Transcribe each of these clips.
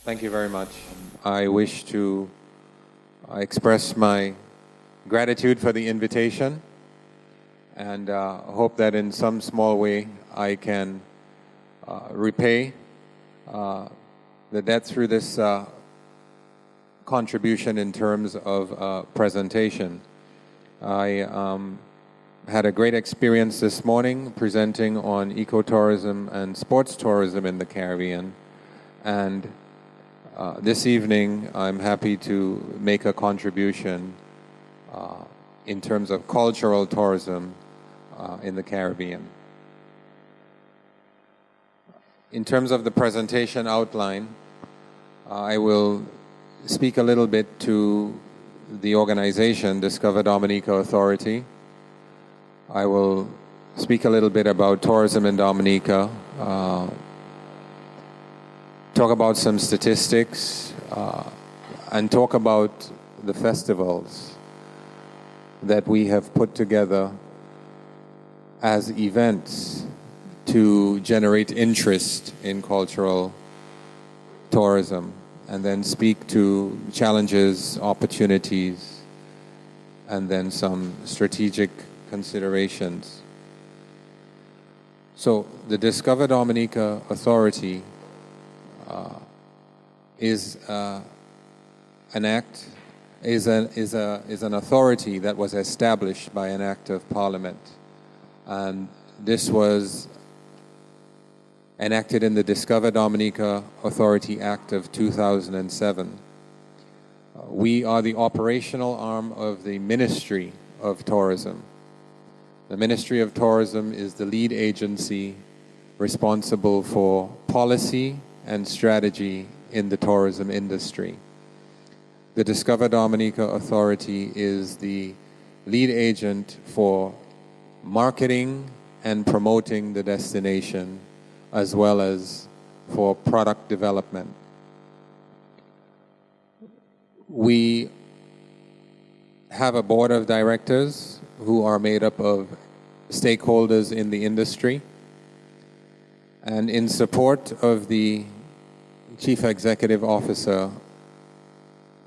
Thank you very much. I wish to express my gratitude for the invitation and hope that in some small way I can repay the debt through this contribution in terms of presentation. I had a great experience this morning presenting on ecotourism and sports tourism in the Caribbean, and this evening I'm happy to make a contribution in terms of cultural tourism in the Caribbean. In terms of the presentation outline, I will speak a little bit to the organization, Discover Dominica Authority. I will speak a little bit about tourism in Dominica, talk about some statistics, and talk about the festivals that we have put together as events to generate interest in cultural tourism, and then speak to challenges, opportunities, and then some strategic considerations. So the Discover Dominica Authority is an authority that was established by an act of Parliament, and this was enacted in the Discover Dominica Authority Act of 2007. We are the operational arm of the Ministry of Tourism. The Ministry of Tourism is the lead agency responsible for policy and strategy in the tourism industry. The Discover Dominica Authority is the lead agent for marketing and promoting the destination, as well as for product development. We have a board of directors who are made up of stakeholders in the industry, and in support of the Chief Executive Officer,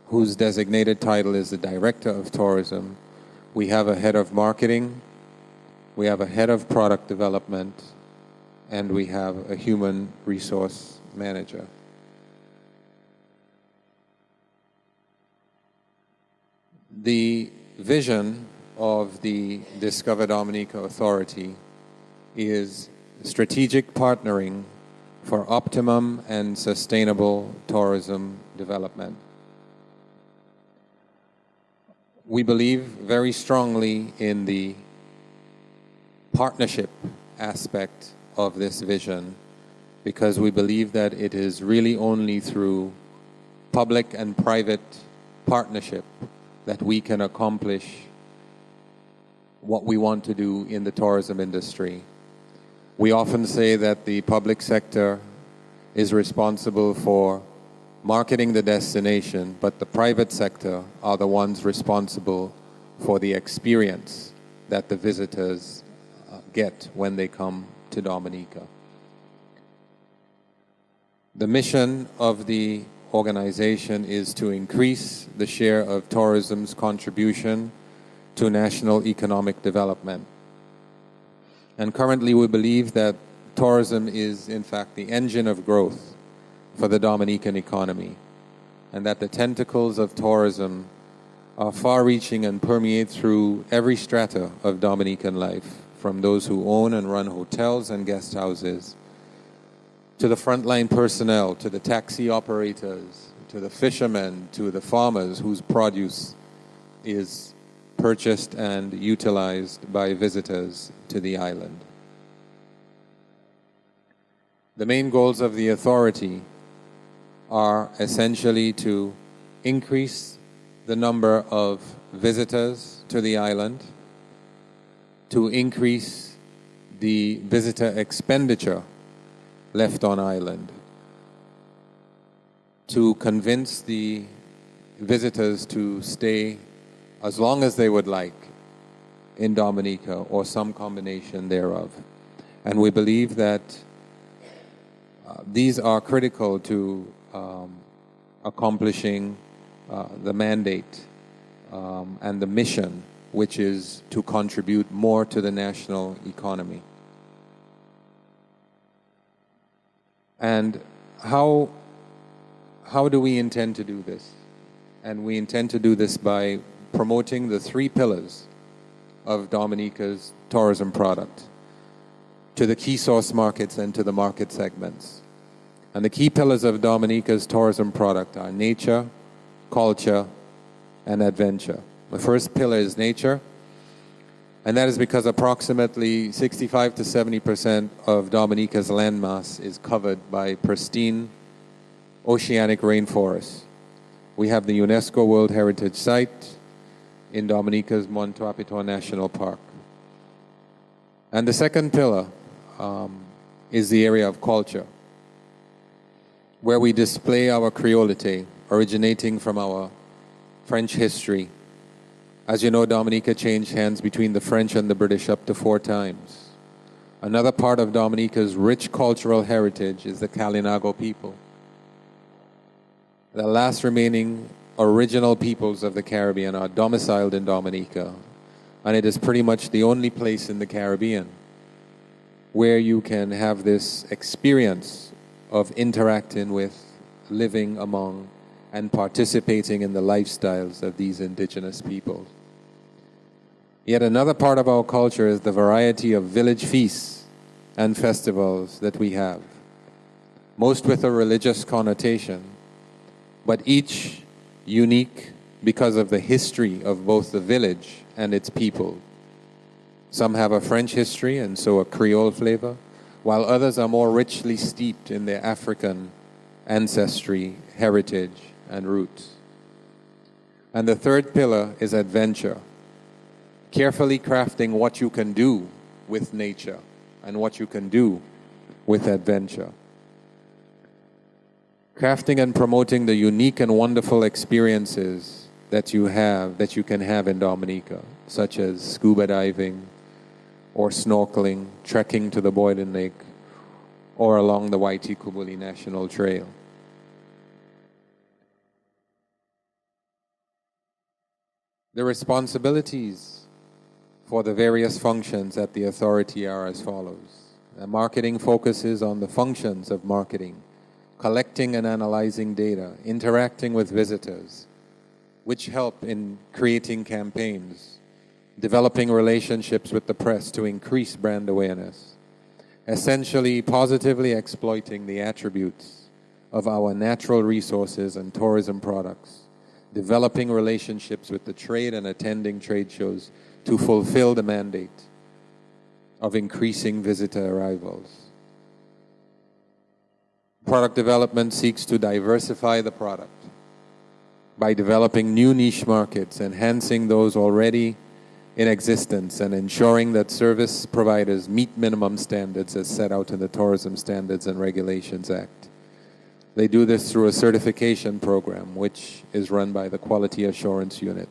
whose designated title is the Director of Tourism, we have a head of marketing, we have a head of product development, and we have a human resource manager. The vision of the Discover Dominica Authority is strategic partnering for optimum and sustainable tourism development. We believe very strongly in the partnership aspect of this vision, because we believe that it is really only through public and private partnership that we can accomplish what we want to do in the tourism industry. We often say that the public sector is responsible for marketing the destination, but the private sector are the ones responsible for the experience that the visitors get when they come to Dominica. The mission of the organization is to increase the share of tourism's contribution to national economic development. And currently we believe that tourism is in fact the engine of growth for the Dominican economy, and that the tentacles of tourism are far-reaching and permeate through every strata of Dominican life, from those who own and run hotels and guest houses, to the frontline personnel, to the taxi operators, to the fishermen, to the farmers whose produce is purchased and utilized by visitors to the island. The main goals of the authority are essentially to increase the number of visitors to the island, to increase the visitor expenditure left on island, to convince the visitors to stay as long as they would like in Dominica, or some combination thereof. And we believe that these are critical to accomplishing the mandate and the mission, which is to contribute more to the national economy. And how do we intend to do this? And we intend to do this by promoting the 3 pillars of Dominica's tourism product to the key source markets and to the market segments. And the key pillars of Dominica's tourism product are nature, culture, and adventure. The first pillar is nature, and that is because approximately 65 to 70% of Dominica's landmass is covered by pristine oceanic rainforests. We have the UNESCO World Heritage Site in Dominica's Monte Apito National Park. And the second pillar is the area of culture, where we display our creolity originating from our French history. As you know, Dominica changed hands between the French and the British up to 4 times. Another part of Dominica's rich cultural heritage is the Kalinago people, the last remaining original peoples of the Caribbean are domiciled in Dominica, and it is pretty much the only place in the Caribbean where you can have this experience of interacting with, living among, and participating in the lifestyles of these indigenous peoples. Yet another part of our culture is the variety of village feasts and festivals that we have, most with a religious connotation, but each unique because of the history of both the village and its people. Some have a French history and so a Creole flavor, while others are more richly steeped in their African ancestry, heritage, and roots. And the third pillar is adventure, carefully crafting what you can do with nature and what you can do with adventure. Crafting and promoting the unique and wonderful experiences that you can have in Dominica, such as scuba diving or snorkeling, trekking to the Boyden Lake, or along the Waiti-Kubuli National Trail. The responsibilities for the various functions at the authority are as follows. Marketing focuses on the functions of marketing, collecting and analyzing data, interacting with visitors, which help in creating campaigns, developing relationships with the press to increase brand awareness, essentially positively exploiting the attributes of our natural resources and tourism products, developing relationships with the trade and attending trade shows to fulfill the mandate of increasing visitor arrivals. Product development seeks to diversify the product by developing new niche markets, enhancing those already in existence, and ensuring that service providers meet minimum standards as set out in the Tourism Standards and Regulations Act. They do this through a certification program, which is run by the Quality Assurance Unit,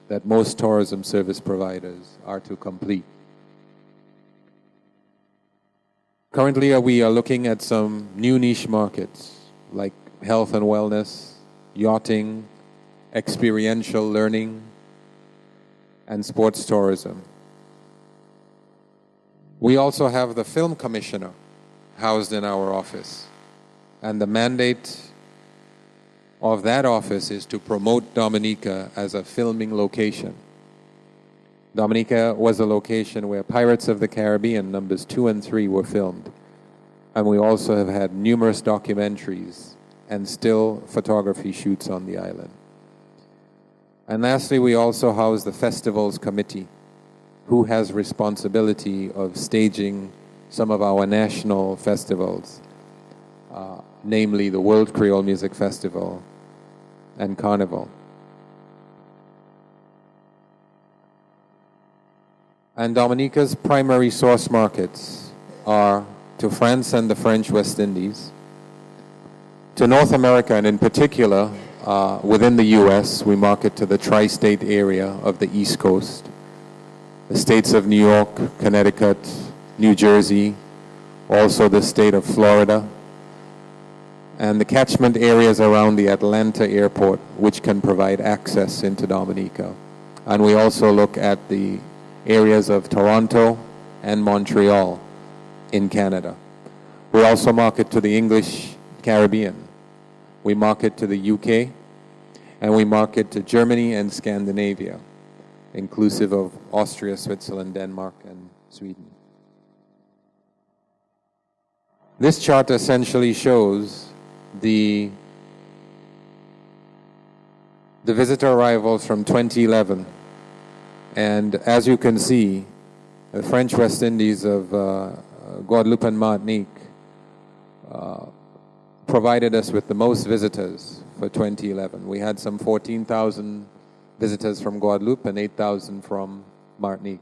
that most tourism service providers are to complete. Currently, we are looking at some new niche markets like health and wellness, yachting, experiential learning, and sports tourism. We also have the Film Commissioner housed in our office, and the mandate of that office is to promote Dominica as a filming location. Dominica was a location where Pirates of the Caribbean numbers 2 and 3 were filmed. And we also have had numerous documentaries and still photography shoots on the island. And lastly, we also house the Festivals Committee, who has responsibility of staging some of our national festivals, namely the World Creole Music Festival and Carnival. And Dominica's primary source markets are to France and the French West Indies, to North America, and in particular, within the U.S., we market to the tri-state area of the East Coast, the states of New York, Connecticut, New Jersey, also the state of Florida, and the catchment areas around the Atlanta airport, which can provide access into Dominica. And we also look at the areas of Toronto and Montreal in Canada. We also market to the English Caribbean. We market to the UK, and we market to Germany and Scandinavia, inclusive of Austria, Switzerland, Denmark, and Sweden. This chart essentially shows the visitor arrivals from 2011. And as you can see, the French West Indies of Guadeloupe and Martinique provided us with the most visitors for 2011. We had some 14,000 visitors from Guadeloupe and 8,000 from Martinique,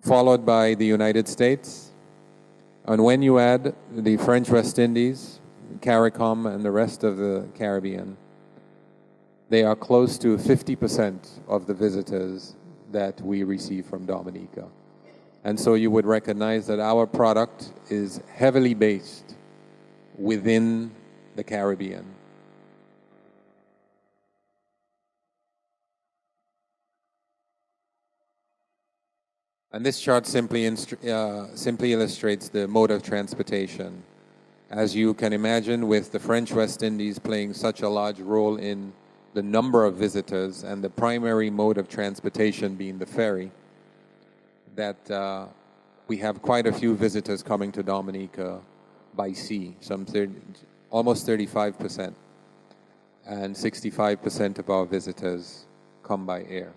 followed by the United States. And when you add the French West Indies, CARICOM, and the rest of the Caribbean, they are close to 50% of the visitors that we receive from Dominica. And so you would recognize that our product is heavily based within the Caribbean. And this chart simply illustrates the mode of transportation. As you can imagine, with the French West Indies playing such a large role in the number of visitors and the primary mode of transportation being the ferry, that we have quite a few visitors coming to Dominica by sea, almost 35%, and 65% of our visitors come by air.